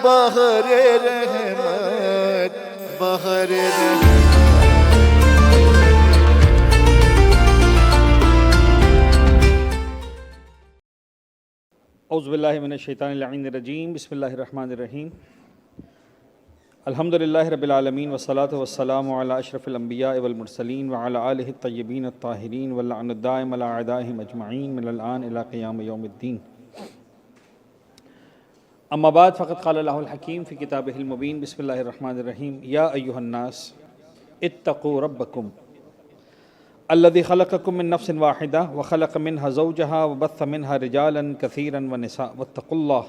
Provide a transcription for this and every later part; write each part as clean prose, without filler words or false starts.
بہر رحمت بہر رحمت. اعوذ باللہ من الشیطان اللعین الرجیم. بسم اللہ الرحمن الرحیم. الحمدللہ رب العالمین والصلاة والسلام علی اشرف الانبیاء والمرسلین وعلی آلہ الطیبین الطاہرین واللعن الدائم علی اعدائہم اجمعین من الآن الی قیام یوم الدین. اما بعد فقد قال اللہ الحکیم فی کتابہ المبین. بسم اللہ الرحمن الرحیم. یا ایہا الناس اتقوا ربکم الذي خلقكم من نفس واحدة وخلق منها زوجها وبث منها رجالا كثيرا ونساء واتقوا الله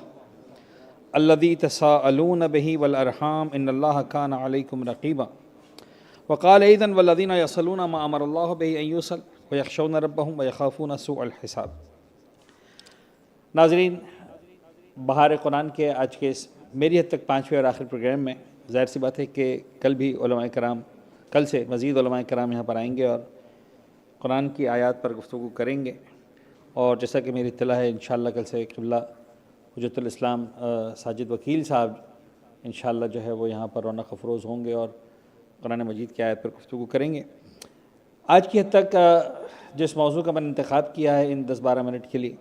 الذي تساءلون به والأرحام إن الله كان عليكم رقيبا وقال أيضا والذين يصلون ما أمر الله به أن يوصل ويخشون ربهم ويخافون سوء الحساب. ناظرین، بہار قرآن کے آج کے میری حد تک 5ویں اور آخری پروگرام میں ظاہر سی بات ہے کہ کل بھی علماء کرام، کل سے مزید علماء کرام یہاں پر آئیں گے اور قرآن کی آیات پر گفتگو کریں گے. اور جیسا کہ میری اطلاع ہے انشاءاللہ کل سے قبلہ حجت الاسلام ساجد وکیل صاحب انشاءاللہ جو ہے وہ یہاں پر رونق افروز ہوں گے اور قرآن مجید کی آیت پر گفتگو کریں گے. آج کی حد تک جس موضوع کا میں نے انتخاب کیا ہے ان 10-12 منٹ کے لیے،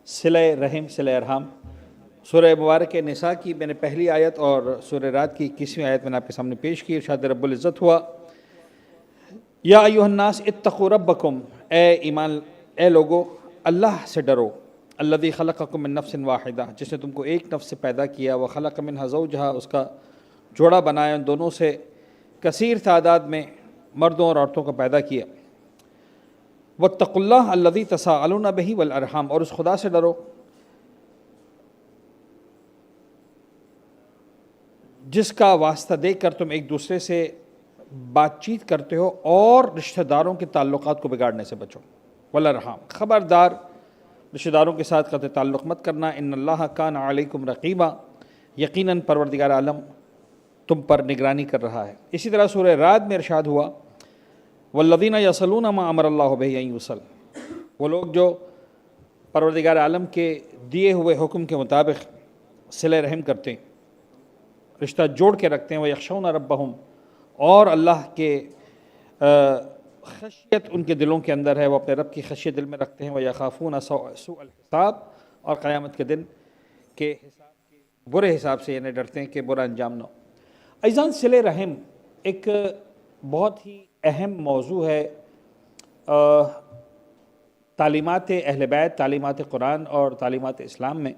صلہ رحم، صلہ ارحام. سورہ مبارک نساء کی میں نے پہلی آیت اور سورہ رعد کی 21ویں آیت میں نے آپ کے سامنے پیش کی. ارشاد رب العزت ہوا یا ایھا الناس اتقوا ربکم، اے لوگو اللہ سے ڈرو. الذی خلقکم من نفس واحدہ، جس نے تم کو ایک نفس سے پیدا کیا. وخلق منھا زوجھا، اس کا جوڑا بنایا، ان دونوں سے کثیر تعداد میں مردوں اور عورتوں کو پیدا کیا. واتقوا اللہ الذی تساءلون بہ والارحام، اور اس خدا سے ڈرو جس کا واسطہ دے کر تم ایک دوسرے سے بات چیت کرتے ہو اور رشتہ داروں کے تعلقات کو بگاڑنے سے بچو. والارحام، خبردار رشتہ داروں کے ساتھ قطع تعلق مت کرنا. ان اللہ کان علیکم رقیبا، یقیناً پروردگار عالم تم پر نگرانی کر رہا ہے. اسی طرح سورہ رعد میں ارشاد ہوا والذین یصلون ما امر اللہ بہ ان یوصل، وہ لوگ جو پروردگار عالم کے دیے ہوئے حکم کے مطابق صلہ رحم کرتے ہیں، رشتہ جوڑ کے رکھتے ہیں. ویخشون ربہم، اور اللہ کے خشیت ان کے دلوں کے اندر ہے، وہ اپنے رب کی خشیت دل میں رکھتے ہیں. وَيَخَافُونَ سُوءَ الْحِسَابِ، اور قیامت کے دن کے برے حساب سے یعنی ڈرتے ہیں کہ برا انجام نہ ہو. عزیزان، صلہ رحم ایک بہت ہی اہم موضوع ہے تعلیمات اہل بیت، تعلیمات قرآن اور تعلیمات اسلام میں.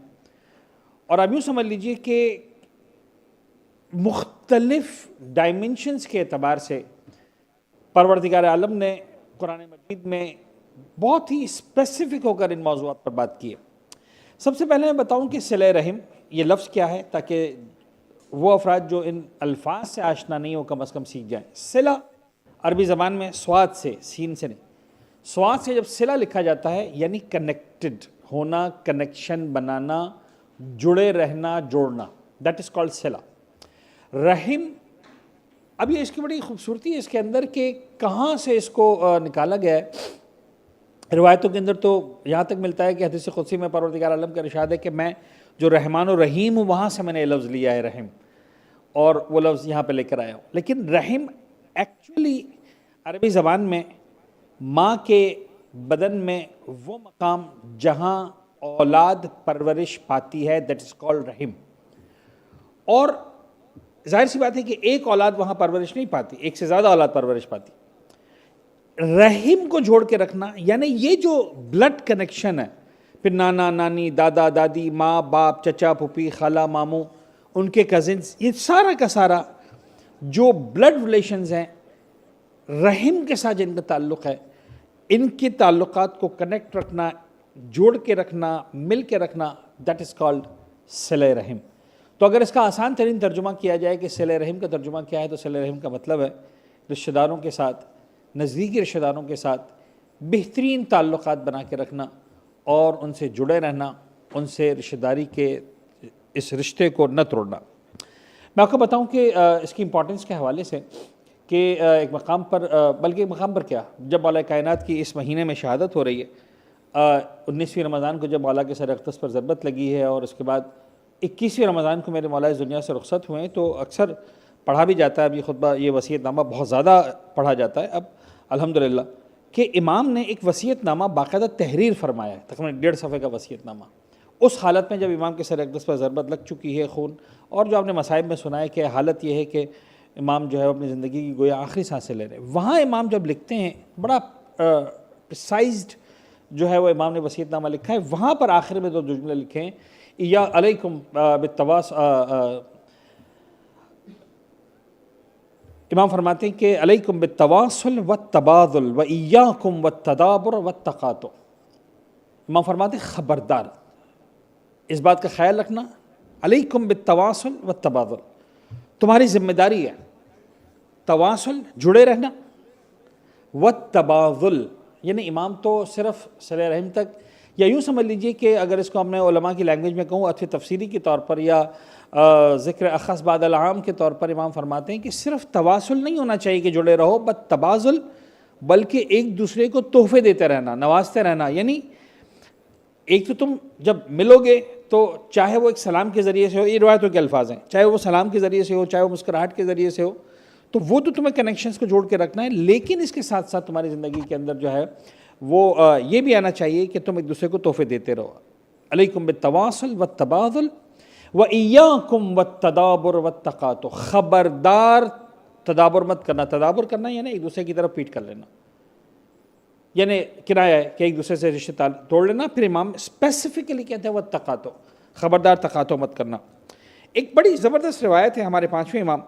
اور آپ یوں سمجھ لیجئے کہ مختلف ڈائمنشنز کے اعتبار سے پروردگار عالم نے قرآن مجید میں بہت ہی اسپیسیفک ہو کر ان موضوعات پر بات کی ہے. سب سے پہلے میں بتاؤں کہ صلہ رحم یہ لفظ کیا ہے، تاکہ وہ افراد جو ان الفاظ سے آشنا نہیں ہو کم از کم سیکھ جائیں. صلہ عربی زبان میں صاد سے، سین سے نہیں، صاد سے جب صلہ لکھا جاتا ہے یعنی کنیکٹڈ ہونا، کنیکشن بنانا، جڑے رہنا، جوڑنا، دیٹ از کالڈ صلہ. رحم، اب یہ اس کی بڑی خوبصورتی ہے اس کے اندر کہ کہاں سے اس کو نکالا گیا ہے. روایتوں کے اندر تو یہاں تک ملتا ہے کہ حدیث قدسی میں پروردگار عالم کا ارشاد ہے کہ میں جو رحمان و رحیم ہوں وہاں سے میں نے یہ لفظ لیا ہے رحم، اور وہ لفظ یہاں پہ لے کر آیا ہوں. لیکن رحم ایکچولی عربی زبان میں ماں کے بدن میں وہ مقام جہاں اولاد پرورش پاتی ہے، دیٹ از کالڈ رحم. اور ظاہر سی بات ہے کہ ایک اولاد وہاں پرورش نہیں پاتی، ایک سے زیادہ اولاد پرورش پاتی. رحم کو جوڑ کے رکھنا یعنی یہ جو بلڈ کنیکشن ہے، پھر نانا نانی، دادا دادی، ماں باپ، چچا پھوپھی، خالہ ماموں، ان کے کزنز، یہ سارا کا سارا جو بلڈ ریلیشنز ہیں، رحم کے ساتھ جن کا تعلق ہے، ان کے تعلقات کو کنیکٹ رکھنا، جوڑ کے رکھنا، مل کے رکھنا، دیٹ از کالڈ صلہ رحم. تو اگر اس کا آسان ترین ترجمہ کیا جائے کہ صلہ رحم کا ترجمہ کیا ہے، تو صلہ رحم کا مطلب ہے رشتہ داروں کے ساتھ، نزدیکی رشتہ داروں کے ساتھ بہترین تعلقات بنا کے رکھنا اور ان سے جڑے رہنا، ان سے رشتہ داری کے اس رشتے کو نہ توڑنا. میں آپ کو بتاؤں کہ اس کی امپورٹنس کے حوالے سے کہ ایک مقام پر، بلکہ ایک مقام پر کیا، جب مولا کائنات کی اس مہینے میں شہادت ہو رہی ہے، 19ویں رمضان کو جب مولا کے سر اقدس پر ضربت لگی ہے اور اس کے بعد 21ویں رمضان کو میرے مولا اس دنیا سے رخصت ہوئے ہیں، تو اکثر پڑھا بھی جاتا ہے، اب یہ خطبہ، یہ وصیت نامہ بہت زیادہ پڑھا جاتا ہے اب الحمدللہ، کہ امام نے ایک وصیت نامہ باقاعدہ تحریر فرمایا ہے، تقریباً 1.5 صفحے کا وصیت نامہ، اس حالت میں جب امام کے سر اقدس پر ضربت لگ چکی ہے خون، اور جو آپ نے مصائب میں سنا ہے کہ حالت یہ ہے کہ امام جو ہے اپنی زندگی کی گویا آخری سانسیں لے رہے ہیں، وہاں امام جب لکھتے ہیں بڑا پریسائزڈ جو ہے وہ امام نے وصیت نامہ لکھا ہے، وہاں پر آخر میں 2 جملے لکھے ہیں، یا علیکم بالتواص، امام فرماتے ہیں کہ علیکم بالتواصل والتبادل وایاکم والتدابر والتقاطع، امام فرماتے ہیں خبردار اس بات کا خیال رکھنا، علیکم بالتواصل والتبادل، تمہاری ذمہ داری ہے تواصل، جڑے رہنا، والتبادل، یعنی امام تو صرف صلہ رحم تک، یا یوں سمجھ لیجئے کہ اگر اس کو ہم نے علماء کی لینگویج میں کہوں اچھی تفسیری کے طور پر، یا ذکر اخص بعد العام کے طور پر، امام فرماتے ہیں کہ صرف تواصل نہیں ہونا چاہیے کہ جڑے رہو، بس تبادل، بلکہ ایک دوسرے کو تحفے دیتے رہنا، نوازتے رہنا، یعنی ایک تو تم جب ملو گے تو چاہے وہ ایک سلام کے ذریعے سے ہو، یہ روایتوں کے الفاظ ہیں، چاہے وہ سلام کے ذریعے سے ہو، چاہے وہ مسکراہٹ کے ذریعے سے ہو، تو وہ تو تمہیں کنیکشنز کو جوڑ کے رکھنا ہے، لیکن اس کے ساتھ ساتھ تمہاری زندگی کے اندر جو ہے وہ یہ بھی آنا چاہیے کہ تم ایک دوسرے کو تحفے دیتے رہو، علیکم بالتواصل والتبادل وایاکم والتدابر والتقاطع، خبردار تدابر مت کرنا، تدابر کرنا یعنی ایک دوسرے کی طرف پیٹ کر لینا، یعنی کنایہ ہے کہ ایک دوسرے سے رشتے توڑ لینا، پھر امام اسپیسیفکلی کہتے ہیں والتقاطع، خبردار تقاطع مت کرنا۔ ایک بڑی زبردست روایت ہے ہمارے 5ویں امام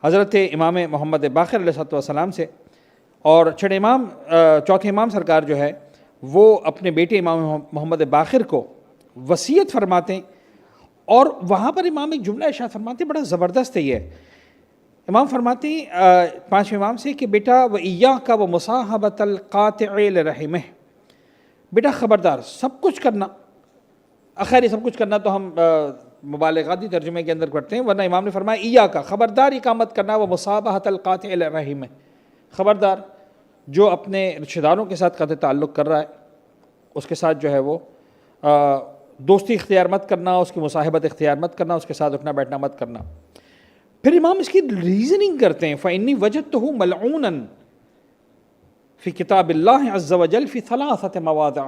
حضرت امام محمد باقر علیہ السلام سے، اور چوتھے امام سرکار جو ہے وہ اپنے بیٹے امام محمد باقر کو وصیت فرماتے ہیں، اور وہاں پر امام ایک جملہ ارشاد فرماتے ہیں، بڑا زبردست ہے یہ، امام فرماتے ہیں 5ویں امام سے کہ بیٹا وَإِيَّاكَ وَمُصَاحَبَةَ الْقَاطِعِ لِرَحِمِهِ، بیٹا خبردار سب کچھ کرنا، خیر سب کچھ کرنا تو ہم مبالغاتی ترجمے کے اندر کرتے ہیں، ورنہ امام نے فرمایا ایاکا، خبردار اقامت کرنا، وَمُصَاحَبَةَ الْقَاطِعِ لِرَحِمِهِ، خبردار جو اپنے رشتہ داروں کے ساتھ قطع تعلق کر رہا ہے اس کے ساتھ جو ہے وہ دوستی اختیار مت کرنا، اس کی مصاحبت اختیار مت کرنا، اس کے ساتھ اٹھنا بیٹھنا مت کرنا۔ پھر امام اس کی ریزننگ کرتے ہیں، فَإِنِّي وَجَدْتُهُ مَلْعُونًا فی کتاب اللہ عز وجل فی 3 مواضع،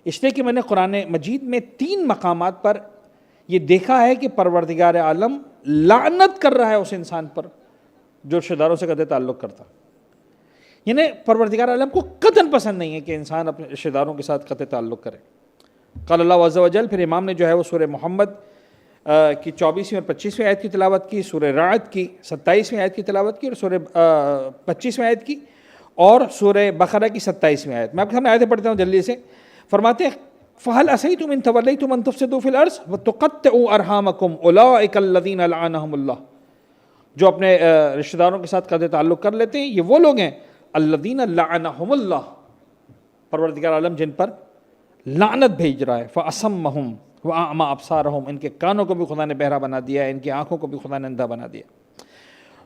اس لیے کہ میں نے قرآن مجید میں 3 مقامات پر یہ دیکھا ہے کہ پروردگار عالم لعنت کر رہا ہے اس انسان پر جو رشتہ داروں سے قطع تعلق کرتا، یعنی پروردگار عالم کو قطعاً پسند نہیں ہے کہ انسان اپنے رشتہ داروں کے ساتھ قطع تعلق کرے۔ قال اللہ عز وجل، پھر امام نے جو ہے وہ سورہ محمد کی 24ویں اور 25ویں آیت کی تلاوت کی، سورہ رعد کی 27ویں آیت کی تلاوت کی، اور سورہ 25ویں آیت کی، اور سورہ بقرہ کی 27ویں آیت۔ میں آپ کے سامنے آیتیں پڑھتا ہوں جلدی سے، فرماتے ہیں فَهَلْ عَسَيْتُمْ إِن تَوَلَّيْتُمْ أَن تُفْسِدُوا فِي الْأَرْضِ وَتُقَطِّعُوا أَرْحَامَكُمْ أُولَٰئِكَ الَّذِينَ لَعَنَهُمُ اللَّهُ، جو اپنے رشتہ داروں کے ساتھ قطع تعلق کر لیتے ہیں یہ وہ لوگ ہیں الَّذِينَ لَعَنَهُمُ اللَّهُ، پروردگار عالم جن پر لعنت بھیج رہا ہے، فَأَصَمَّهُمْ وَأَعْمَىٰ أَبْصَارَهُمْ، ان کے کانوں کو بھی خدا نے بہرا بنا دیا ہے، ان کی آنکھوں کو بھی خدا نے اندھا بنا دیا۔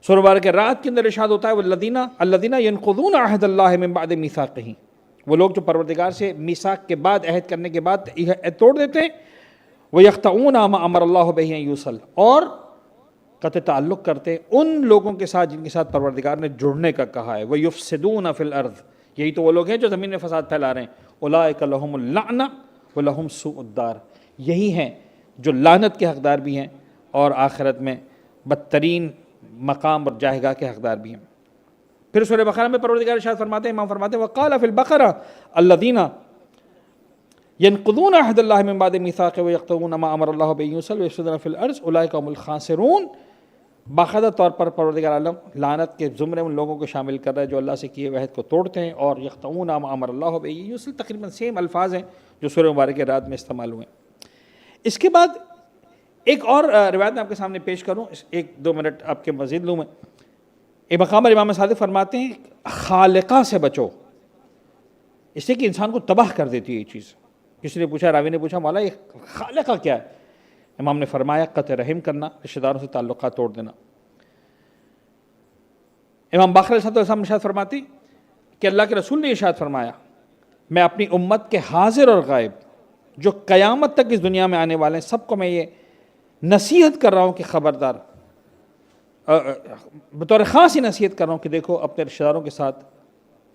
سورہ بقرہ رات کے اندر ارشاد ہوتا ہے الَّذِينَ يَنقُضُونَ عَهْدَ اللَّهِ مِن بَعْدِ مِيثَاقِهِ، وہ لوگ جو پروردگار سے میثاق کے بعد، عہد کرنے کے بعد توڑ دیتے ہیں، وَيَقْطَعُونَ مَا أَمَرَ اللَّهُ بِهِ أَن يُوصَلَ، اور قطع تعلق کرتے ان لوگوں کے ساتھ جن کے ساتھ پروردگار نے جڑنے کا کہا ہے، وَيُفْسِدُونَ فِي الْأَرْضِ، یہی تو وہ لوگ ہیں جو زمین میں فساد پھیلا رہے ہیں، أُولَٰئِكَ لَهُمُ اللَّعْنَةُ وَلَهُمْ سُوءُ الدَّارِ، یہی ہیں جو لعنت کے حقدار بھی ہیں اور آخرت میں بدترین مقام اور جایگاہ کے حقدار بھی ہیں۔ پھر سورہ بقرہ میں پروردگار ارشاد فرماتے ہیں، امام فرماتے ہیں وَقَالَ فِي الْبَقَرَةِ الَّذِينَ يَنقُضُونَ عَهْدَ اللَّهِ مِن بَعْدِ مِيثَاقِهِ وَيَقْطَعُونَ مَا أَمَرَ اللَّهُ بِهِ أَن يُوصَلَ وَيُفْسِدُونَ فِي الْأَرْضِ أُولَٰئِكَ هُمُ الْخَاسِرُونَ، باقاعدہ طور پر پروردگار عالم لعنت کے زمرے ان لوگوں کو شامل کر رہا ہے جو اللہ سے کیے عہد کو توڑتے ہیں، اور یقطعون ما امر اللہ بہ یوصل، تقریباً سیم الفاظ ہیں جو سورہ مبارکہ رات میں استعمال ہوئے ہیں۔ اس کے بعد ایک اور روایت میں آپ کے سامنے پیش کروں، 1-2 منٹ آپ کے مزید لوں میں۔ ایک مقام پر امام صادق فرماتے ہیں خالقہ سے بچو، اس لیے کہ انسان کو تباہ کر دیتی ہے یہ چیز۔ کسی نے پوچھا، راوی نے پوچھا مولا یہ خالقہ کیا ہے؟ امام نے فرمایا قطع رحم کرنا، رشتہ داروں سے تعلقات توڑ دینا۔ امام باقر علیہ السلام ارشاد فرماتے کہ اللہ کے رسول نے ارشاد فرمایا میں اپنی امت کے حاضر اور غائب جو قیامت تک اس دنیا میں آنے والے ہیں سب کو میں یہ نصیحت کر رہا ہوں کہ خبردار، بطور خاص ہی نصیحت کر رہا ہوں کہ دیکھو اپنے رشتہ داروں کے ساتھ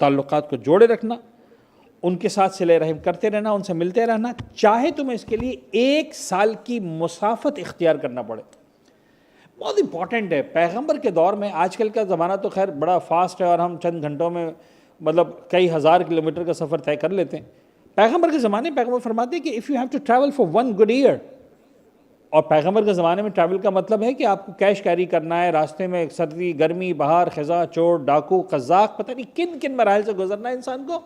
تعلقات کو جوڑے رکھنا، ان کے ساتھ صلہ رحم کرتے رہنا، ان سے ملتے رہنا، چاہے تمہیں اس کے لیے 1 سال کی مسافت اختیار کرنا پڑے۔ بہت امپورٹنٹ ہے پیغمبر کے دور میں۔ آج کل کا زمانہ تو خیر بڑا فاسٹ ہے اور ہم چند گھنٹوں میں مطلب کئی ہزار کلومیٹر کا سفر طے کر لیتے ہیں۔ پیغمبر کے زمانے میں پیغمبر فرماتے ہیں کہ if you have to travel for 1 good year، اور پیغمبر کے زمانے میں ٹریول کا مطلب ہے کہ آپ کو کیش کیری کرنا ہے، راستے میں سردی گرمی بہار خزاں چور ڈاکو قزاق پتہ نہیں کن کن مراحل سے گزرنا ہے انسان کو،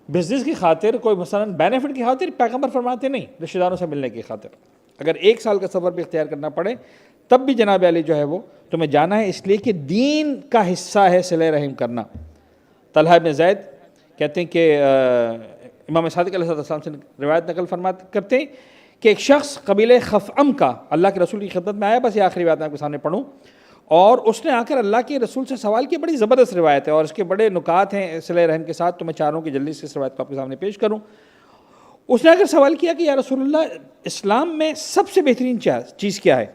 بزنس کی خاطر، کوئی مثلا بینیفٹ کی خاطر۔ پیغمبر فرماتے نہیں، رشتہ داروں سے ملنے کی خاطر۔ اگر 1 سال کا سفر بھی اختیار کرنا پڑے تب بھی جناب علی جو ہے وہ تمہیں جانا ہے، اس لیے کہ دین کا حصہ ہے صلہ رحم کرنا۔ طلحہ بن زید کہتے ہیں کہ امام صادق علیہ السلام سے روایت نقل فرماتے کرتے ہیں کہ ایک شخص قبیلہ خفعم کا اللہ کے رسول کی خدمت میں آیا، بس یہ آخری بات میں آپ کے سامنے پڑھوں، اور اس نے آ کر اللہ کے رسول سے سوال کیا۔ بڑی زبردست روایت ہے اور اس کے بڑے نکات ہیں صلہ رحم کے ساتھ، تو میں چاہ رہا ہوں کہ جلدی سے اس روایت کو آپ کے سامنے پیش کروں۔ اس نے آ کر سوال کیا کہ یا رسول اللہ، اسلام میں سب سے بہترین چیز کیا ہے؟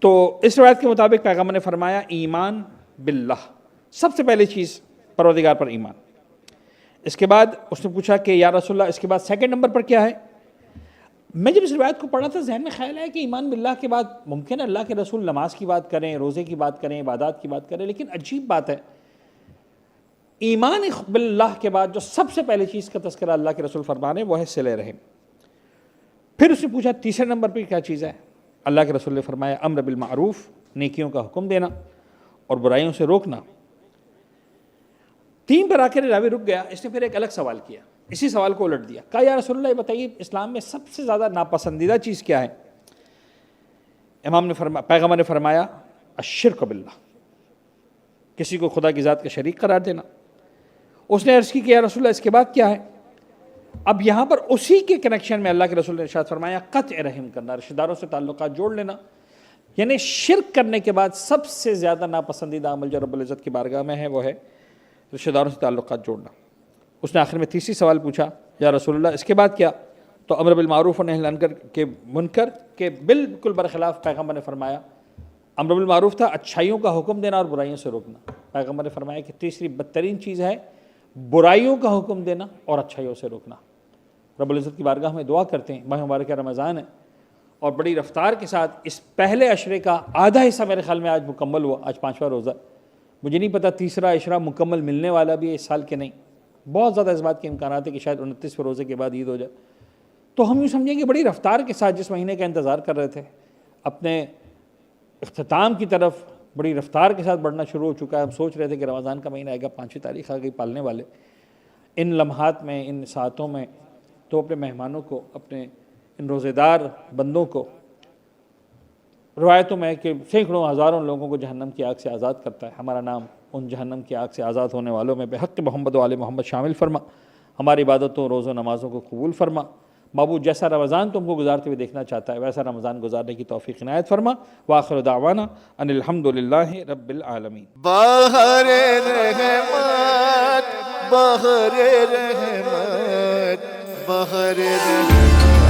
تو اس روایت کے مطابق پیغمبر نے فرمایا ایمان باللہ، سب سے پہلی چیز پروردگار پر ایمان۔ اس کے بعد اس نے پوچھا کہ یا رسول اللہ اس کے بعد سیکنڈ نمبر پر کیا ہے؟ میں جب اس روایت کو پڑھا تھا ذہن میں خیال ہے کہ ایمان باللہ کے بعد ممکن ہے اللہ کے رسول نماز کی بات کریں، روزے کی بات کریں، عبادات کی بات کریں، لیکن عجیب بات ہے ایمان باللہ کے بعد جو سب سے پہلی چیز کا تذکرہ اللہ کے رسول فرمانے وہ ہے صلہ رحم۔ پھر اس نے پوچھا تیسرے نمبر پہ کیا چیز ہے؟ اللہ کے رسول نے فرمایا امر بالمعروف، نیکیوں کا حکم دینا اور برائیوں سے روکنا۔ 3 پر آ کر راوی رک گیا۔ اس نے پھر ایک الگ سوال کیا، اسی سوال کو الٹ دیا، کہا یا رسول اللہ یہ بتائیے اسلام میں سب سے زیادہ ناپسندیدہ چیز کیا ہے؟ پیغمبر نے فرمایا الشرک باللہ، کسی کو خدا کی ذات کا شریک قرار دینا۔ اس نے عرض کی کہ یا رسول اللہ اس کے بعد کیا ہے؟ اب یہاں پر اسی کے کنیکشن میں اللہ کے رسول نے ارشاد فرمایا قطع رحم کرنا، رشتہ داروں سے تعلقات جوڑ لینا۔ یعنی شرک کرنے کے بعد سب سے زیادہ ناپسندیدہ عمل جو رب العزت کی بارگاہ میں ہے وہ ہے رشتہ داروں سے تعلقات جوڑنا۔ اس نے آخر میں تیسری سوال پوچھا یا رسول اللہ اس کے بعد کیا؟ تو امر بالمعروف و نہی عن المنکر کے بالکل برخلاف پیغمبر نے فرمایا امر بالمعروف تھا اچھائیوں کا حکم دینا اور برائیوں سے روکنا۔ پیغمبر نے فرمایا کہ تیسری بدترین چیز ہے برائیوں کا حکم دینا اور اچھائیوں سے روکنا۔ رب العزت کی بارگاہ میں دعا کرتے ہیں، ماہ مبارک رمضان ہے اور بڑی رفتار کے ساتھ اس پہلے عشرے کا آدھا حصہ میرے خیال میں آج مکمل ہوا، آج 5واں روزہ۔ مجھے نہیں پتا تیسرا عشرہ مکمل ملنے والا بھی ہے اس سال کے نہیں، بہت زیادہ اس بات کے امکانات ہے کہ شاید 29 روزے کے بعد عید ہو جائے۔ تو ہم یوں سمجھیں کہ بڑی رفتار کے ساتھ جس مہینے کا انتظار کر رہے تھے اپنے اختتام کی طرف بڑی رفتار کے ساتھ بڑھنا شروع ہو چکا ہے۔ ہم سوچ رہے تھے کہ رمضان کا مہینہ آئے گا، 5ویں تاریخ آ گئی پالنے والے۔ ان لمحات میں، ان ساعتوں میں تو اپنے مہمانوں کو، اپنے ان روزے دار بندوں کو، روایتوں میں کہ سینکڑوں ہزاروں لوگوں کو جہنم کی آگ سے آزاد کرتا ہے، ہمارا نام ان جہنم کی آگ سے آزاد ہونے والوں میں بحق محمد و آل محمد شامل فرما۔ ہماری عبادتوں روزوں نمازوں کو قبول فرما۔ معبود جیسا رمضان تم کو گزارتے ہوئے دیکھنا چاہتا ہے ویسا رمضان گزارنے کی توفیق عنایت فرما۔ وآخر دعوانا ان الحمدللہ رب العالمین۔ بہر رحمت، بہر رحمت، بہر رحمت۔